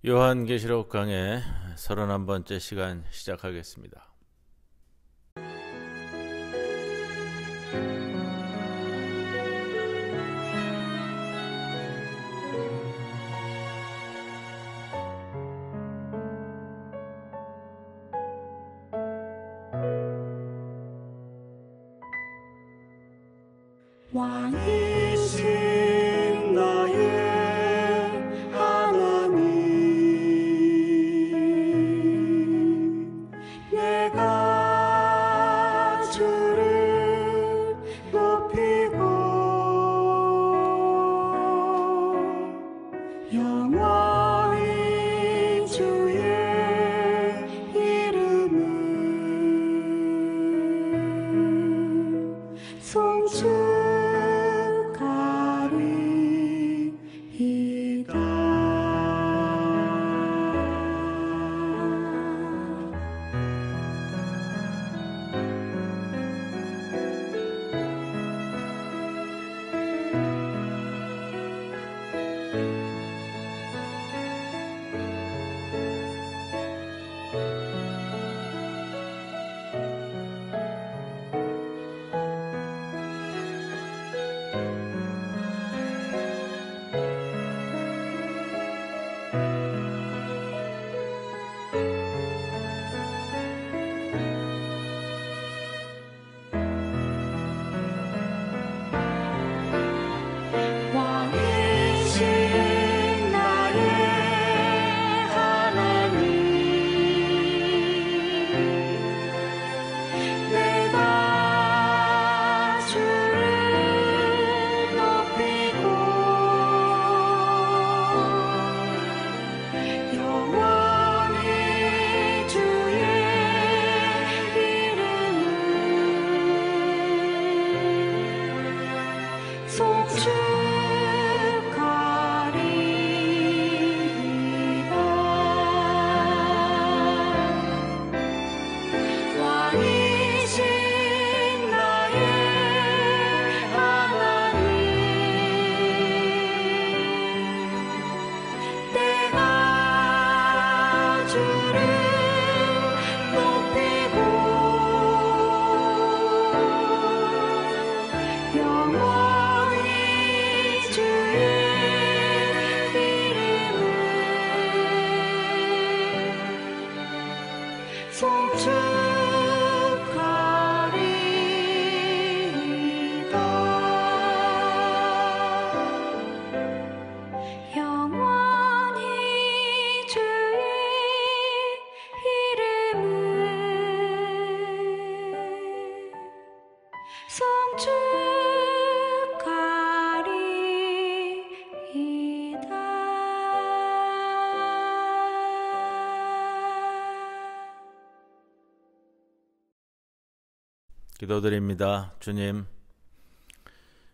요한계시록 강의 31번째 시간 시작하겠습니다. 왕이신 나의 하나님, 내가 주를 높이고 영원히 주의 이름을 송축하리이다. 기도드립니다. 주님,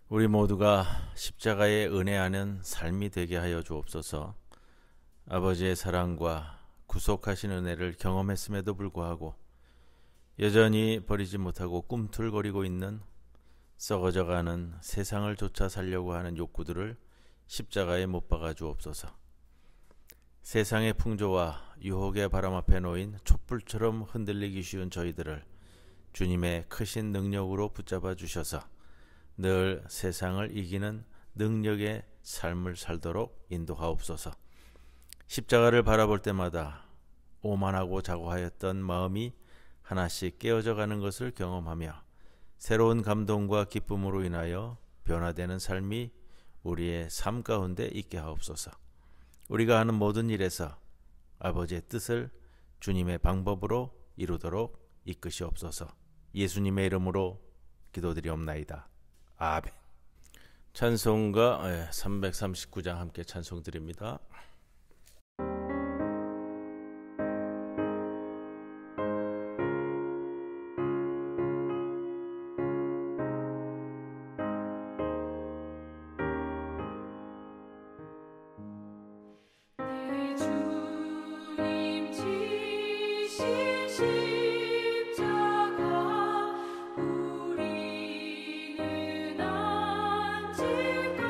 우리 모두가 십자가의 은혜하는 삶이 되게 하여 주옵소서. 아버지의 사랑과 구속하신 은혜를 경험했음에도 불구하고 여전히 버리지 못하고 꿈틀거리고 있는 썩어져가는 세상을 쫓아 살려고 하는 욕구들을 십자가에 못 박아 주옵소서. 세상의 풍조와 유혹의 바람 앞에 놓인 촛불처럼 흔들리기 쉬운 저희들을 주님의 크신 능력으로 붙잡아 주셔서 늘 세상을 이기는 능력의 삶을 살도록 인도하옵소서. 십자가를 바라볼 때마다 오만하고 자고하였던 마음이 하나씩 깨어져 가는 것을 경험하며 새로운 감동과 기쁨으로 인하여 변화되는 삶이 우리의 삶 가운데 있게 하옵소서. 우리가 하는 모든 일에서 아버지의 뜻을 주님의 방법으로 이루도록 이끄시옵소서. 예수님의 이름으로 기도드리옵나이다. 아멘. 찬송가 339장 함께 찬송드립니다. 우리는 언제까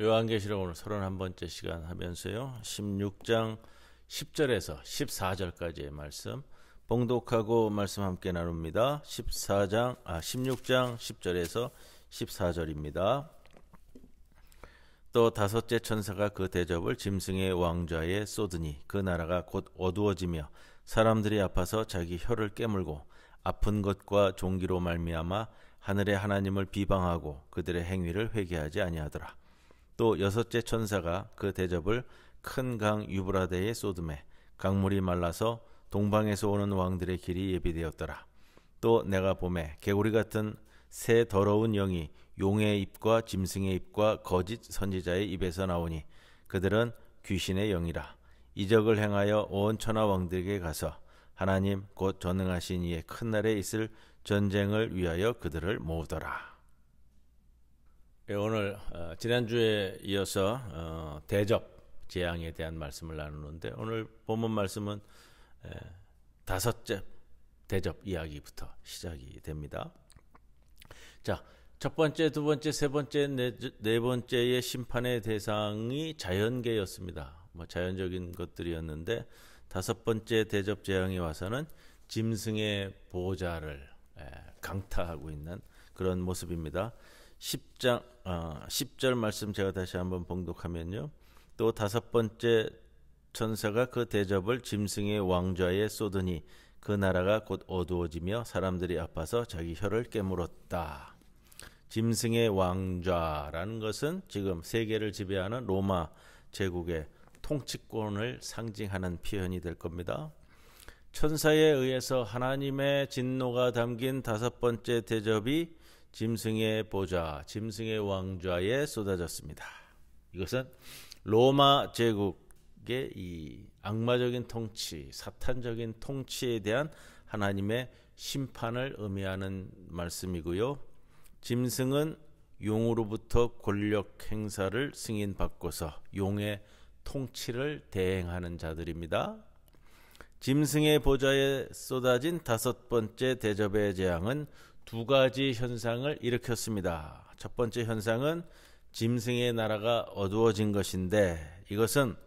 요한계시록 오늘 31번째 시간 하면서요. 16장 10절에서 14절까지의 말씀 봉독하고 말씀 함께 나눕니다. 16장 10절에서 14절입니다. 또 다섯째 천사가 그 대접을 짐승의 왕좌에 쏟으니 그 나라가 곧 어두워지며 사람들이 아파서 자기 혀를 깨물고 아픈 것과 종기로 말미암아 하늘의 하나님을 비방하고 그들의 행위를 회개하지 아니하더라. 또 여섯째 천사가 그 대접을 큰 강 유브라데에 쏟음에 강물이 말라서 동방에서 오는 왕들의 길이 예비되었더라. 또 내가 보매 개구리 같은 새 더러운 영이 용의 입과 짐승의 입과 거짓 선지자의 입에서 나오니 그들은 귀신의 영이라. 이적을 행하여 온 천하 왕들에게 가서 하나님 곧 전능하신 이의 큰 날에 있을 전쟁을 위하여 그들을 모으더라. 오늘 지난주에 이어서 대접 재앙에 대한 말씀을 나누는데 오늘 본문 말씀은 다섯째 대접 이야기부터 시작이 됩니다. 자, 첫 번째, 두 번째, 세 번째, 네 번째의 심판의 대상이 자연계였습니다. 자연적인 것들이었는데 다섯 번째 대접 재앙이 와서는 짐승의 보호자를 강타하고 있는 그런 모습입니다. 10절 말씀 제가 다시 한번 봉독하면요. 또 다섯 번째 천사가 그 대접을 짐승의 왕좌에 쏟으니 그 나라가 곧 어두워지며 사람들이 아파서 자기 혀를 깨물었다. 짐승의 왕좌라는 것은 지금 세계를 지배하는 로마 제국의 통치권을 상징하는 표현이 될 겁니다. 천사에 의해서 하나님의 진노가 담긴 다섯 번째 대접이 짐승의 보좌, 짐승의 왕좌에 쏟아졌습니다. 이것은 로마 제국의 이 악마적인 통치, 사탄적인 통치에 대한 하나님의 심판을 의미하는 말씀이고요. 짐승은 용으로부터 권력 행사를 승인받고서 용의 통치를 대행하는 자들입니다. 짐승의 보좌에 쏟아진 다섯 번째 대접의 재앙은 두 가지 현상을 일으켰습니다. 첫 번째 현상은 짐승의 나라가 어두워진 것인데 이것은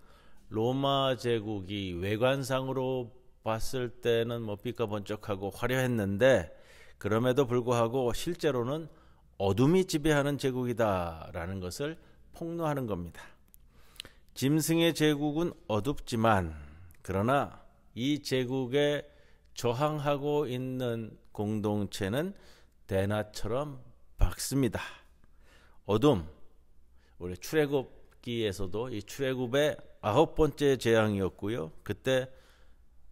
로마 제국이 외관상으로 봤을 때는 빛과 번쩍하고 화려했는데 그럼에도 불구하고 실제로는 어둠이 지배하는 제국이다라는 것을 폭로하는 겁니다. 짐승의 제국은 어둡지만 그러나 이 제국에 저항하고 있는 공동체는 대낮처럼 밝습니다. 어둠, 우리 출애굽기에서도 이 출애굽의 9번째 재앙이었고요. 그때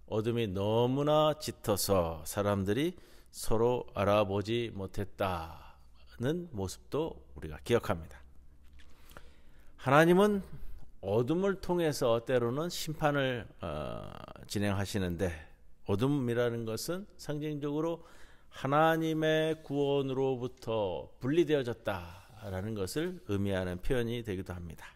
어둠이 너무나 짙어서 사람들이 서로 알아보지 못했다는 모습도 우리가 기억합니다. 하나님은 어둠을 통해서 때로는 심판을 진행하시는데 어둠이라는 것은 상징적으로 하나님의 구원으로부터 분리되어졌다라는 것을 의미하는 표현이 되기도 합니다.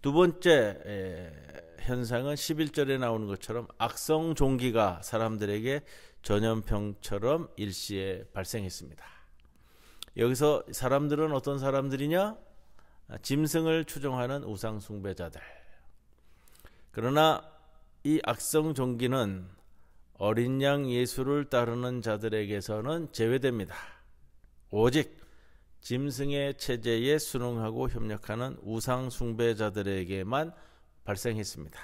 두 번째 현상은 11절에 나오는 것처럼 악성 종기가 사람들에게 전염병처럼 일시에 발생했습니다. 여기서 사람들은 어떤 사람들이냐? 짐승을 추종하는 우상 숭배자들. 그러나 이 악성 종기는 어린 양 예수를 따르는 자들에게서는 제외됩니다. 오직 짐승의 체제에 순응하고 협력하는 우상 숭배자들에게만 발생했습니다.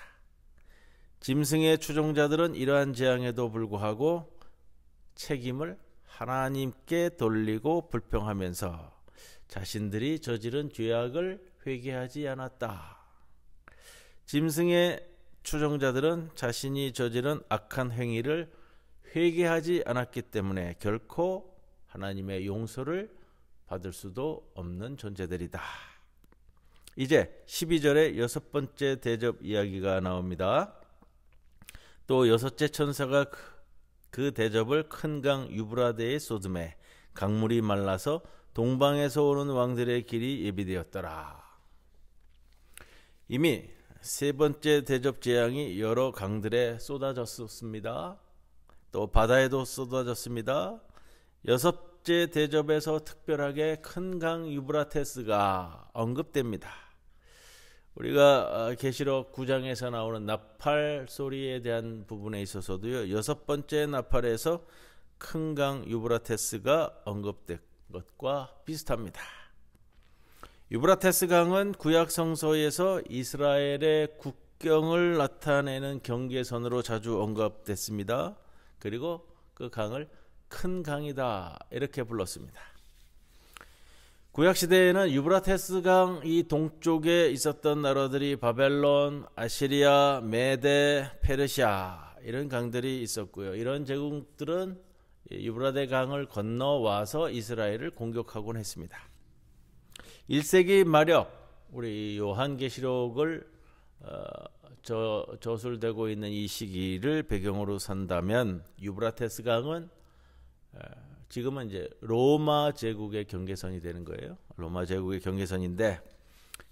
짐승의 추종자들은 이러한 재앙에도 불구하고 책임을 하나님께 돌리고 불평하면서 자신들이 저지른 죄악을 회개하지 않았다. 짐승의 추종자들은 자신이 저지른 악한 행위를 회개하지 않았기 때문에 결코 하나님의 용서를 받을 수도 없는 존재들이다. 이제 12절에 여섯 번째 대접 이야기가 나옵니다. 또 여섯째 천사가 그 대접을 큰 강 유브라데에 쏟음에 강물이 말라서 동방에서 오는 왕들의 길이 예비되었더라. 이미 세 번째 대접 재앙이 여러 강들에 쏟아졌습니다. 또 바다에도 쏟아졌습니다. 여섯 여섯째 대접에서 특별하게 큰 강 유브라테스가 언급됩니다. 우리가 계시록 9장에서 나오는 나팔 소리에 대한 부분에 있어서도요, 여섯 번째 나팔에서 큰 강 유브라테스가 언급된 것과 비슷합니다. 유브라테스 강은 구약 성서에서 이스라엘의 국경을 나타내는 경계선으로 자주 언급됐습니다. 그리고 그 강을 큰 강이다 이렇게 불렀습니다. 구약 시대에는 유브라테스 강 이 동쪽에 있었던 나라들이 바벨론, 아시리아, 메데, 페르시아 이런 강들이 있었고요. 이런 제국들은 유브라데 강을 건너와서 이스라엘을 공격하곤 했습니다. 1세기 말역 우리 요한계시록을 저술되고 있는 이 시기를 배경으로 산다면 유브라테스 강은 지금은 이제 로마 제국의 경계선이 되는 거예요. 로마 제국의 경계선인데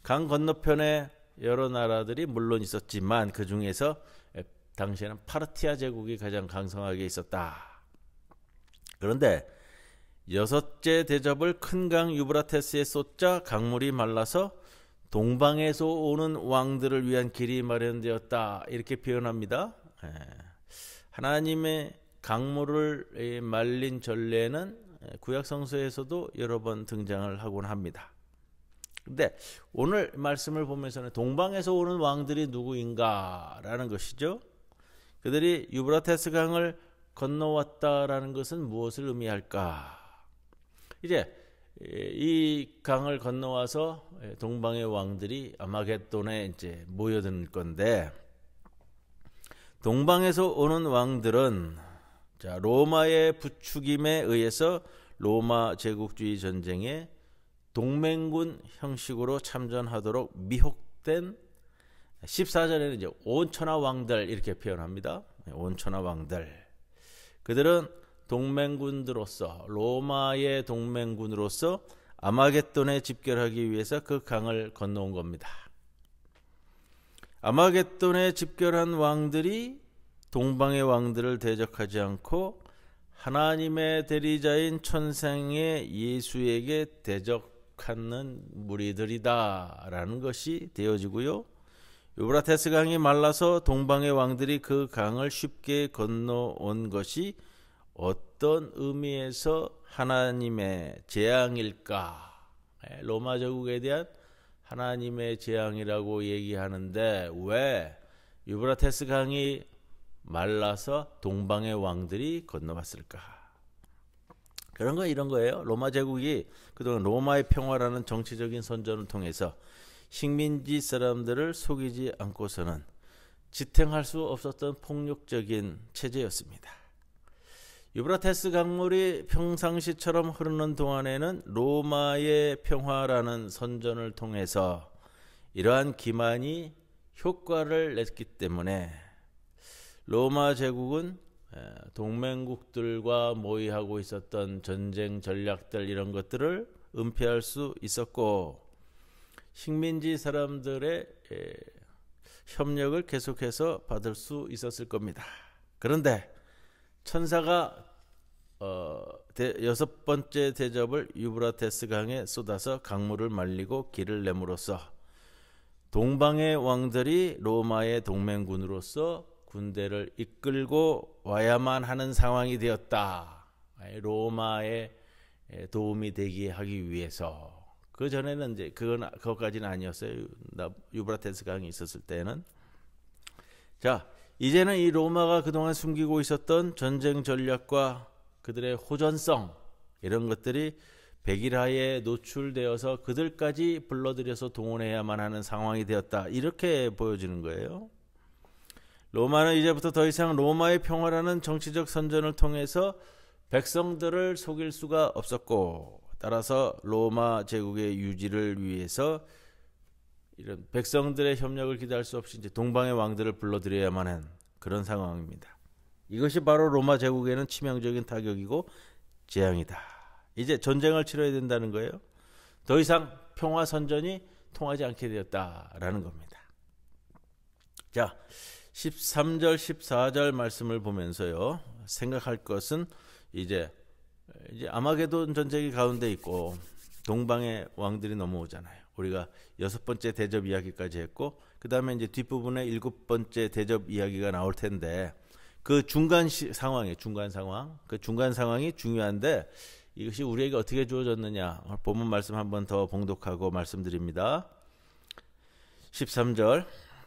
강 건너편에 여러 나라들이 물론 있었지만 그 중에서 당시에는 파르티아 제국이 가장 강성하게 있었다. 그런데 여섯째 대접을 큰 강 유브라테스에 쏟자 강물이 말라서 동방에서 오는 왕들을 위한 길이 마련되었다 이렇게 표현합니다. 하나님의 강물을 말린 전례는 구약 성서에서도 여러 번 등장을 하곤 합니다. 근데 오늘 말씀을 보면서는 동방에서 오는 왕들이 누구인가라는 것이죠. 그들이 유브라테스 강을 건너왔다라는 것은 무엇을 의미할까? 이제 이 강을 건너와서 동방의 왕들이 아마겟돈에 이제 모여들 건데 동방에서 오는 왕들은 로마의 부추김에 의해서 로마 제국주의 전쟁에 동맹군 형식으로 참전하도록 미혹된 14절에는 이제 온천하 왕들 이렇게 표현합니다. 온천하 왕들. 그들은 동맹군들로서 로마의 동맹군으로서 아마겟돈에 집결하기 위해서 그 강을 건너온 겁니다. 아마겟돈에 집결한 왕들이 동방의 왕들을 대적하지 않고 하나님의 대리자인 천상의 예수에게 대적하는 무리들이다라는 것이 되어지고요. 유브라테스 강이 말라서 동방의 왕들이 그 강을 쉽게 건너온 것이 어떤 의미에서 하나님의 재앙일까? 로마 제국에 대한 하나님의 재앙이라고 얘기하는데 왜 유브라테스 강이 말라서 동방의 왕들이 건너갔을까? 그런 거 이런 거예요. 로마 제국이 그동안 로마의 평화라는 정치적인 선전을 통해서 식민지 사람들을 속이지 않고서는 지탱할 수 없었던 폭력적인 체제였습니다. 유브라테스 강물이 평상시처럼 흐르는 동안에는 로마의 평화라는 선전을 통해서 이러한 기만이 효과를 냈기 때문에 로마 제국은 동맹국들과 모의하고 있었던 전쟁 전략들 이런 것들을 은폐할 수 있었고 식민지 사람들의 협력을 계속해서 받을 수 있었을 겁니다. 그런데 천사가 여섯 번째 대접을 유브라테스 강에 쏟아서 강물을 말리고 길을 내므로써 동방의 왕들이 로마의 동맹군으로서 군대를 이끌고 와야만 하는 상황이 되었다. 로마에 도움이 되게 하기 위해서. 그 전에는 이제 그것까지는 아니었어요. 유브라테스 강이 있었을 때는. 자, 이제는 이 로마가 그동안 숨기고 있었던 전쟁 전략과 그들의 호전성 이런 것들이 백일하에 노출되어서 그들까지 불러들여서 동원해야만 하는 상황이 되었다. 이렇게 보여지는 거예요. 로마는 이제부터 더 이상 로마의 평화라는 정치적 선전을 통해서 백성들을 속일 수가 없었고 따라서 로마 제국의 유지를 위해서 이런 백성들의 협력을 기대할 수 없이 이제 동방의 왕들을 불러들여야만 한 그런 상황입니다. 이것이 바로 로마 제국에는 치명적인 타격이고 재앙이다. 이제 전쟁을 치러야 된다는 거예요. 더 이상 평화 선전이 통하지 않게 되었다라는 겁니다. 자, 13절 14절 말씀을 보면서요. 생각할 것은 이제 이제 아마게돈 전쟁이 가운데 있고 동방의 왕들이 넘어오잖아요. 우리가 6번째 대접 이야기까지 했고 그 다음에 이제 뒷부분에 7번째 대접 이야기가 나올 텐데 그 중간 상황이 중요한데 이것이 우리에게 어떻게 주어졌느냐 본문 말씀 한번 더 봉독하고 말씀드립니다. 13절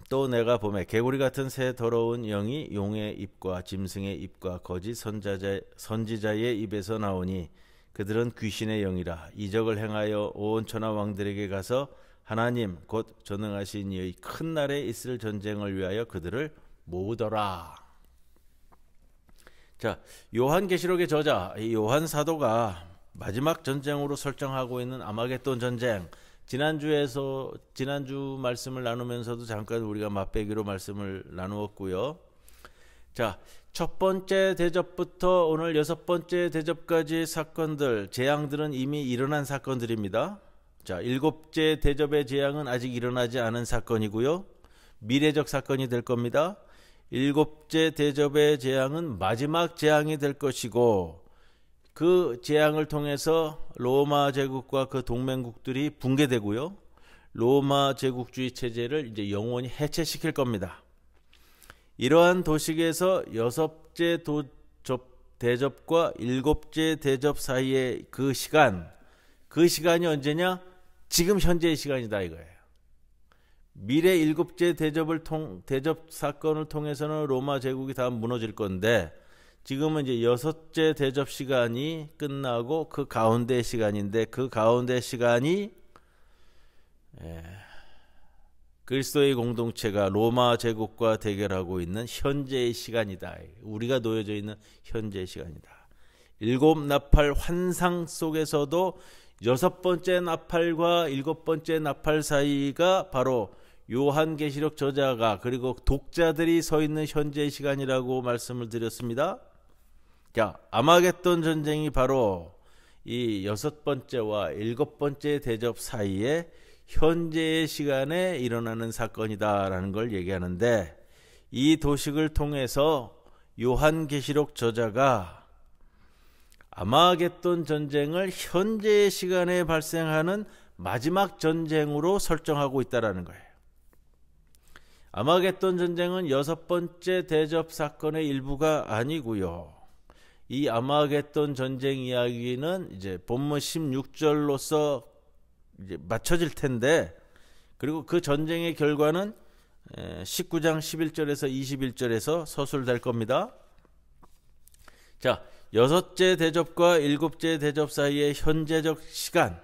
또 내가 보매 개구리 같은 새 더러운 영이 용의 입과 짐승의 입과 거짓 선지자의 입에서 나오니 그들은 귀신의 영이라 이적을 행하여 온 천하 왕들에게 가서 하나님 곧 전능하신 이의 큰 날에 있을 전쟁을 위하여 그들을 모으더라. 자, 요한계시록의 저자 이 요한 사도가 마지막 전쟁으로 설정하고 있는 아마겟돈 전쟁 지난주 말씀을 나누면서도 잠깐 우리가 맛배기로 말씀을 나누었고요. 자, 첫 번째 대접부터 오늘 6번째 대접까지의 사건들, 재앙들은 이미 일어난 사건들입니다. 자, 7째 대접의 재앙은 아직 일어나지 않은 사건이고요. 미래적 사건이 될 겁니다. 7째 대접의 재앙은 마지막 재앙이 될 것이고 그 재앙을 통해서 로마 제국과 그 동맹국들이 붕괴되고요. 로마 제국주의 체제를 이제 영원히 해체시킬 겁니다. 이러한 도식에서 6째 대접과 7째 대접 사이의 그 시간이 언제냐? 지금 현재의 시간이다 이거예요. 미래 7째 대접 사건을 통해서는 로마 제국이 다 무너질 건데 지금은 이제 6째 대접 시간이 끝나고 그 가운데 시간인데 그 가운데 시간이 그리스도의 공동체가 로마 제국과 대결하고 있는 현재의 시간이다. 우리가 놓여져 있는 현재의 시간이다. 7나팔 환상 속에서도 6번째 나팔과 7번째 나팔 사이가 바로 요한계시록 저자가 그리고 독자들이 서 있는 현재의 시간이라고 말씀을 드렸습니다. 자, 아마겟돈 전쟁이 바로 이 6번째와 7번째 대접 사이에 현재의 시간에 일어나는 사건이다라는 걸 얘기하는데 이 도식을 통해서 요한계시록 저자가 아마겟돈 전쟁을 현재의 시간에 발생하는 마지막 전쟁으로 설정하고 있다는 거예요. 아마겟돈 전쟁은 6번째 대접 사건의 일부가 아니고요. 이 아마겟돈 전쟁 이야기는 이제 본문 16절로서 이제 맞춰질 텐데 그리고 그 전쟁의 결과는 19장 11절에서 21절에서 서술될 겁니다. 자, 6째 대접과 7째 대접 사이의 현재적 시간,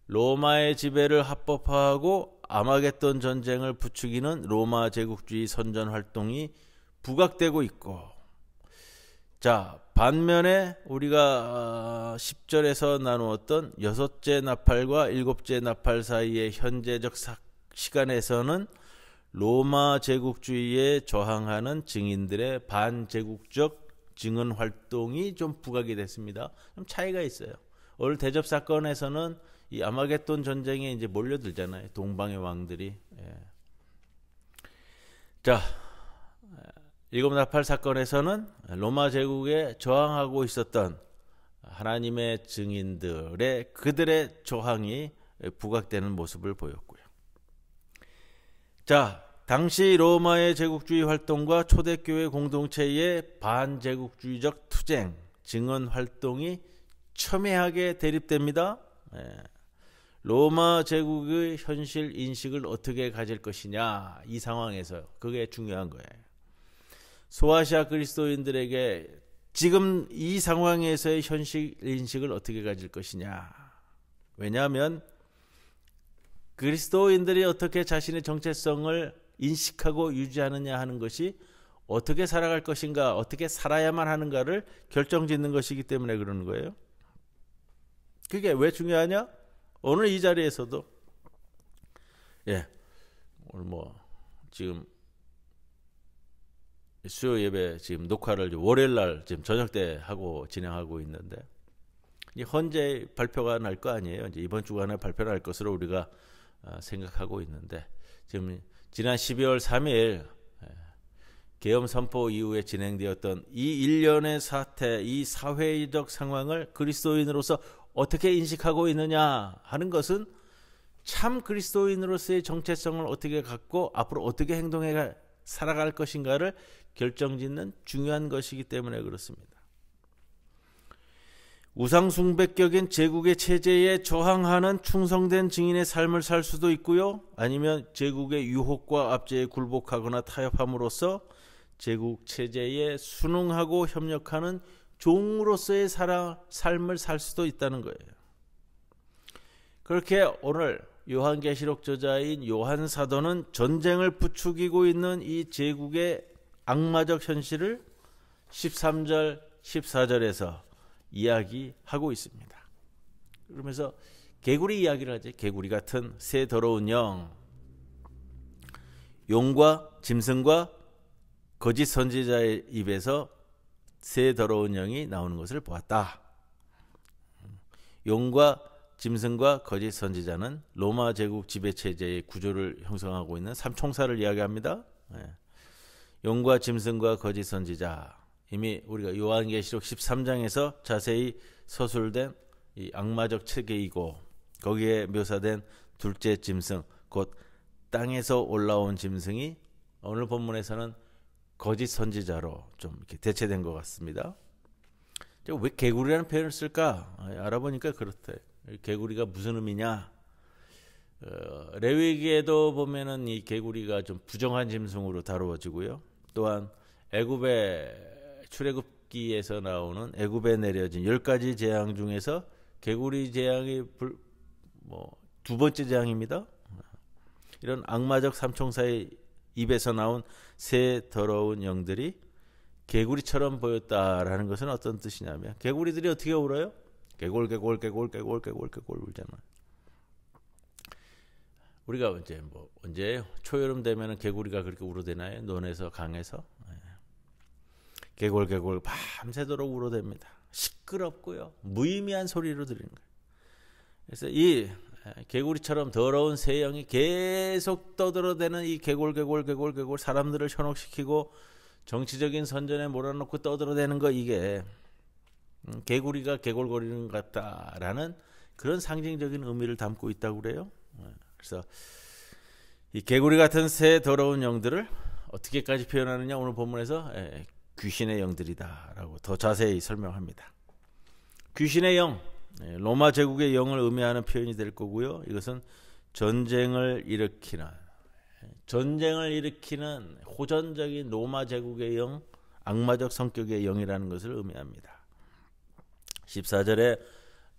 로마의 지배를 합법화하고 아마겟돈 전쟁을 부추기는 로마 제국주의 선전 활동이 부각되고 있고, 자, 반면에 우리가 10절에서 나누었던 6째 나팔과 7째 나팔 사이의 현재적 시간에서는 로마 제국주의에 저항하는 증인들의 반제국적 증언 활동이 좀 부각이 됐습니다. 좀 차이가 있어요. 오늘 대접 사건에서는 이 아마겟돈 전쟁에 이제 몰려들잖아요. 동방의 왕들이. 자, 7나팔 사건에서는 로마 제국에 저항하고 있었던 하나님의 증인들의 그들의 저항이 부각되는 모습을 보였고요. 자, 당시 로마의 제국주의 활동과 초대교회 공동체의 반제국주의적 투쟁, 증언 활동이 첨예하게 대립됩니다. 로마 제국의 현실 인식을 어떻게 가질 것이냐, 이 상황에서 그게 중요한 거예요. 소아시아 그리스도인들에게 지금 이 상황에서의 현실 인식을 어떻게 가질 것이냐. 왜냐하면 그리스도인들이 어떻게 자신의 정체성을 인식하고 유지하느냐 하는 것이 어떻게 살아갈 것인가, 어떻게 살아야만 하는가를 결정짓는 것이기 때문에 그러는 거예요. 그게 왜 중요하냐? 오늘 이 자리에서도 오늘 지금 수요 예배 지금 녹화를 월요일 날 지금 저녁 때 하고 진행하고 있는데 현재 발표가 날 거 아니에요. 이제 이번 주간에 발표 날 것으로 우리가 생각하고 있는데 지금 지난 12월 3일 계엄 선포 이후에 진행되었던 이 일련의 사태, 이 사회적 상황을 그리스도인으로서 어떻게 인식하고 있느냐 하는 것은 참 그리스도인으로서의 정체성을 어떻게 갖고 앞으로 어떻게 행동해 살아갈 것인가를 결정짓는 중요한 것이기 때문에 그렇습니다. 우상숭배격인 제국의 체제에 저항하는 충성된 증인의 삶을 살 수도 있고요. 아니면 제국의 유혹과 압제에 굴복하거나 타협함으로써 제국 체제에 순응하고 협력하는 종으로서의 삶을 살 수도 있다는 거예요. 그렇게 오늘 요한계시록 저자인 요한 사도는 전쟁을 부추기고 있는 이 제국의 악마적 현실을 13절, 14절에서 이야기하고 있습니다. 그러면서 개구리 이야기를 하죠. 개구리 같은 새 더러운 영, 용과 짐승과 거짓 선지자의 입에서 새 더러운 영이 나오는 것을 보았다. 용과 짐승과 거짓 선지자는 로마 제국 지배체제의 구조를 형성하고 있는 삼총사를 이야기합니다. 용과 짐승과 거짓 선지자, 이미 우리가 요한계시록 13장에서 자세히 서술된 이 악마적 체계이고 거기에 묘사된 둘째 짐승, 곧 땅에서 올라온 짐승이 오늘 본문에서는 거짓 선지자로 좀 이렇게 대체된 것 같습니다. 왜 개구리라는 표현을 쓸까? 알아보니까 그렇대. 개구리가 무슨 의미냐? 레위기에도 보면은 이 개구리가 좀 부정한 짐승으로 다루어지고요. 또한 애굽의 출애굽기에서 나오는 애굽에 내려진 10가지 재앙 중에서 개구리 재앙이 두 번째 재앙입니다. 이런 악마적 삼총사의 입에서 나온 새 더러운 영들이 개구리처럼 보였다라는 것은 어떤 뜻이냐면, 개구리들이 어떻게 울어요? 개골 울잖아요. 우리가 언제 초여름 되면은 개구리가 그렇게 울어대나요? 논에서 강에서 개골 밤새도록 울어댑니다. 시끄럽고요, 무의미한 소리로 들리는 거예요. 그래서 이 개구리처럼 더러운 새 영이 계속 떠들어대는 이 개골 사람들을 현혹시키고 정치적인 선전에 몰아넣고 떠들어대는 거, 이게 개구리가 개골거리는 것 같다라는 그런 상징적인 의미를 담고 있다고 그래요. 그래서 이 개구리 같은 새 더러운 영들을 어떻게까지 표현하느냐, 오늘 본문에서 귀신의 영들이다라고 더 자세히 설명합니다. 귀신의 영, 로마 제국의 영을 의미하는 표현이 될 거고요. 이것은 전쟁을 일으키는 호전적인 로마 제국의 영, 악마적 성격의 영이라는 것을 의미합니다. 14절에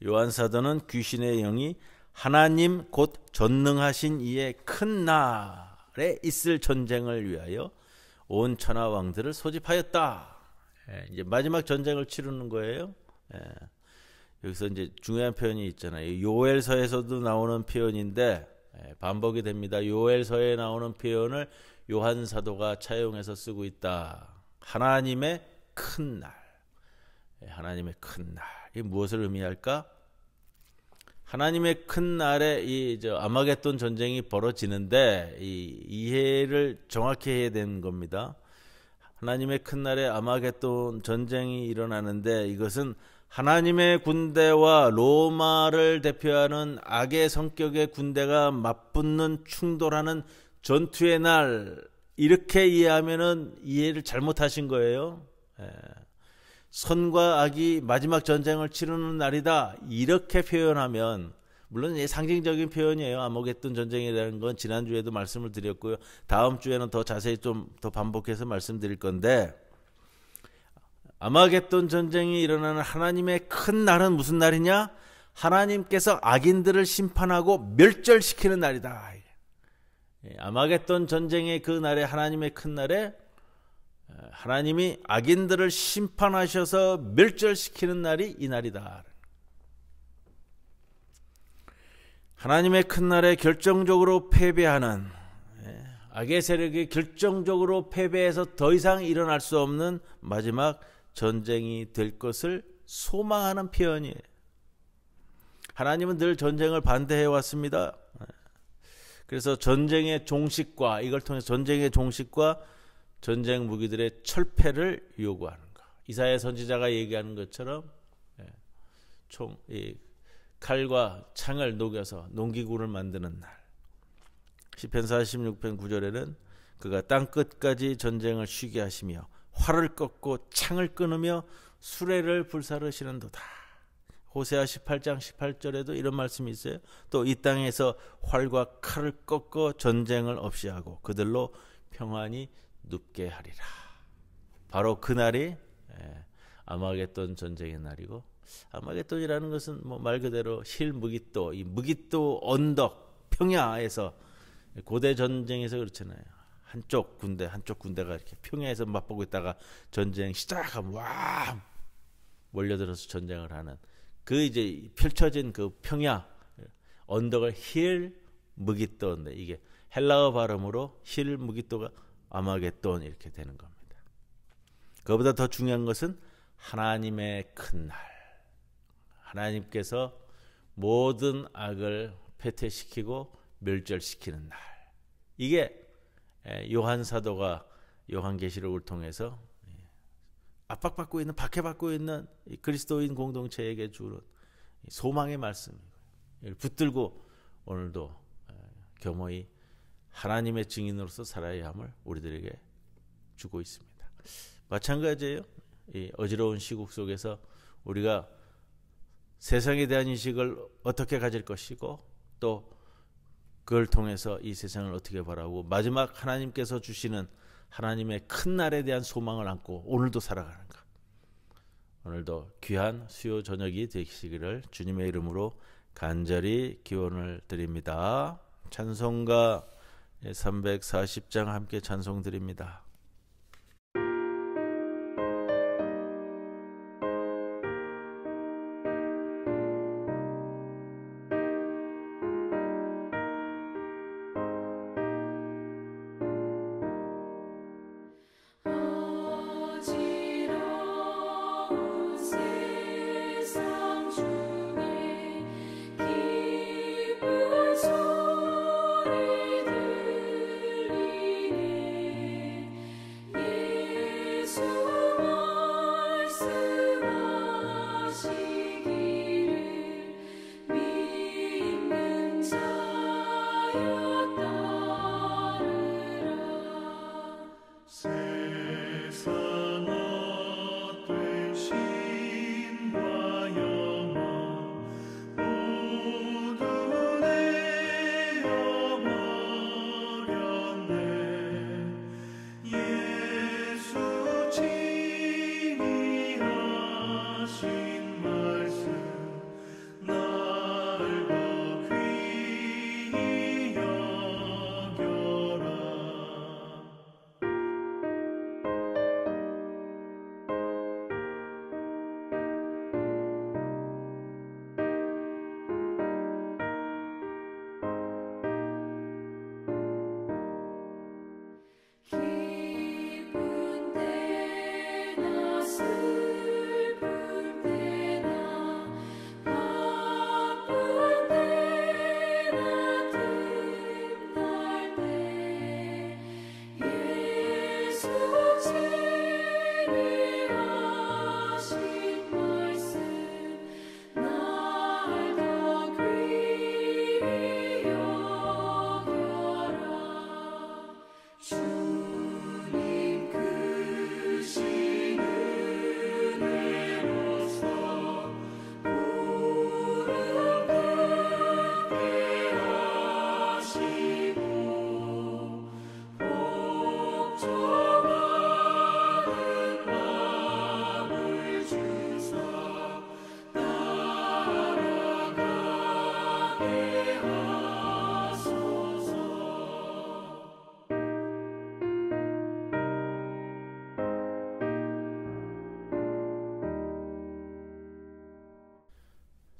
요한 사도는 귀신의 영이 하나님 곧 전능하신 이의 큰 날에 있을 전쟁을 위하여 온 천하 왕들을 소집하였다. 이제 마지막 전쟁을 치르는 거예요. 여기서 이제 중요한 표현이 있잖아요. 요엘서에서도 나오는 표현인데 반복이 됩니다. 요엘서에 나오는 표현을 요한 사도가 차용해서 쓰고 있다. 하나님의 큰 날. 하나님의 큰 날. 이게 무엇을 의미할까? 하나님의 큰 날에 아마겟돈 전쟁이 벌어지는데 이 이해를 정확히 해야 되는 겁니다. 하나님의 큰 날에 아마겟돈 전쟁이 일어나는데 이것은 하나님의 군대와 로마를 대표하는 악의 성격의 군대가 맞붙는 충돌하는 전투의 날, 이렇게 이해하면은 이해를 잘못하신 거예요. 선과 악이 마지막 전쟁을 치르는 날이다, 이렇게 표현하면, 물론 상징적인 표현이에요. 아마겟돈 전쟁이라는 건 지난주에도 말씀을 드렸고요. 다음 주에는 더 자세히 좀 더 반복해서 말씀드릴 건데, 아마겟돈 전쟁이 일어나는 하나님의 큰 날은 무슨 날이냐? 하나님께서 악인들을 심판하고 멸절시키는 날이다. 아마겟돈 전쟁의 그 날에, 하나님의 큰 날에 하나님이 악인들을 심판하셔서 멸절시키는 날이 이 날이다. 하나님의 큰 날에 결정적으로 패배하는, 악의 세력이 결정적으로 패배해서 더 이상 일어날 수 없는 마지막 전쟁이 될 것을 소망하는 표현이에요. 하나님은 늘 전쟁을 반대해 왔습니다. 그래서 전쟁의 종식과, 이걸 통해서 전쟁의 종식과 전쟁 무기들의 철폐를 요구하는 것. 이사야 선지자가 얘기하는 것처럼 이 칼과 창을 녹여서 농기구를 만드는 날. 시편 46편 9절에는 그가 땅 끝까지 전쟁을 쉬게 하시며 활을 꺾고 창을 끊으며 수레를 불사르시는도다. 호세아 18장 18절에도 이런 말씀이 있어요. 또 이 땅에서 활과 칼을 꺾어 전쟁을 없이 하고 그들로 평안히 눕게 하리라. 바로 그날이 아마겟돈 전쟁의 날이고, 아마겟돈이라는 것은 뭐 말 그대로 실무깃도, 이 무깃도 언덕 평야에서 고대 전쟁에서 그렇잖아요. 한쪽 군대가 이렇게 평야에서 맞보고 있다가 전쟁 시작하면 와 몰려들어서 전쟁을 하는 그 이제 펼쳐진 그 평야 언덕을 힐 무깃도인데, 이게 헬라어 발음으로 힐 무깃도가 아마겟돈 이렇게 되는 겁니다. 그보다 더 중요한 것은 하나님의 큰 날. 하나님께서 모든 악을 패퇴시키고 멸절시키는 날. 이게 요한 사도가 요한계시록을 통해서 압박받고 있는, 박해받고 있는 그리스도인 공동체에게 주는 소망의 말씀이고요. 붙들고 오늘도 겸허히 하나님의 증인으로서 살아야 함을 우리들에게 주고 있습니다. 마찬가지예요. 이 어지러운 시국 속에서 우리가 세상에 대한 인식을 어떻게 가질 것이고, 또 그걸 통해서 이 세상을 어떻게 바라보고, 마지막 하나님께서 주시는 하나님의 큰 날에 대한 소망을 안고 오늘도 살아가는가. 오늘도 귀한 수요 저녁이 되시기를 주님의 이름으로 간절히 기원을 드립니다. 찬송가 340장 함께 찬송 드립니다.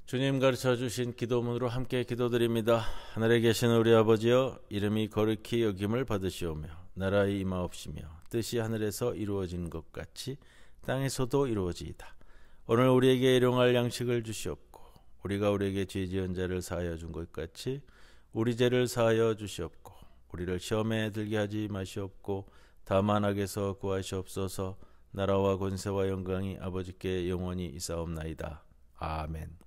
주님 가르쳐 주신 기도문으로 함께 기도드립니다. 하늘에 계신 우리 아버지여, 이름이 거룩히 여김을 받으시오며 나라의 임하옵시며 뜻이 하늘에서 이루어진 것 같이 땅에서도 이루어지이다. 오늘 우리에게 일용할 양식을 주시옵고, 우리가 우리에게 죄 지은 자를 사하여 준 것 같이 우리 죄를 사하여 주시옵고, 우리를 시험에 들게 하지 마시옵고 다만 악에서 구하시옵소서. 나라와 권세와 영광이 아버지께 영원히 있사옵나이다. 아멘.